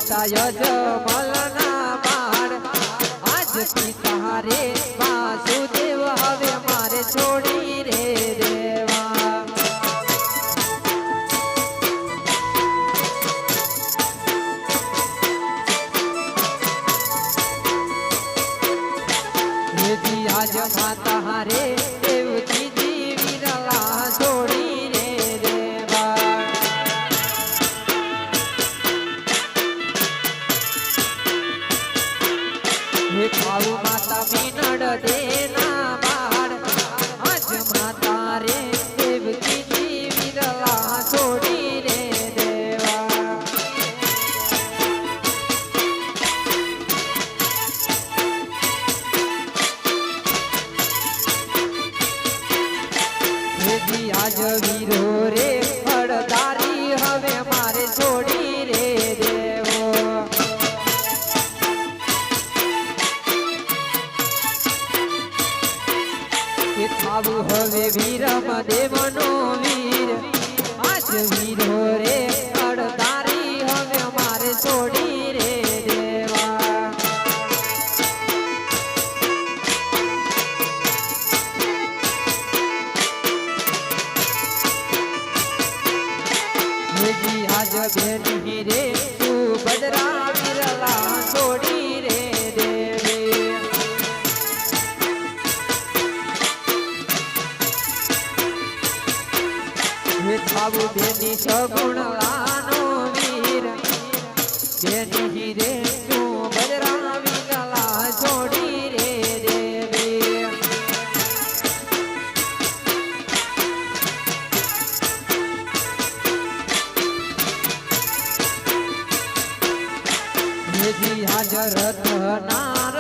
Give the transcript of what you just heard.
પિતા યજમલના બાળ આજ પિતા રે વાસુદેવ હવે મારે છોડી રે દેવા હેજી આજ માતા રે દેવકી જીવીરલા છોડી રે દેવા હે ખાવ માતા મીનડ દેના બાળ આજ માતા રે દેવકી જીવીરલા છોડી રે દેવા હેજી આજ વીરો રે ફળદારી હવે મારે છોડી રે દેવો કે થાવું હવે વીરમ દેવનો વીર આજ વીરો રે ફળદારી હવે મારે છોડી રે દેવા હેજી આજ બેની રે તું બદરા વિરલા છોડી રે દેવી હે થાવું બેની સગુણ લાનો વીર બેની રે તું બદરા વિરલા છોડી રે દેવી હેજી હાજર નાર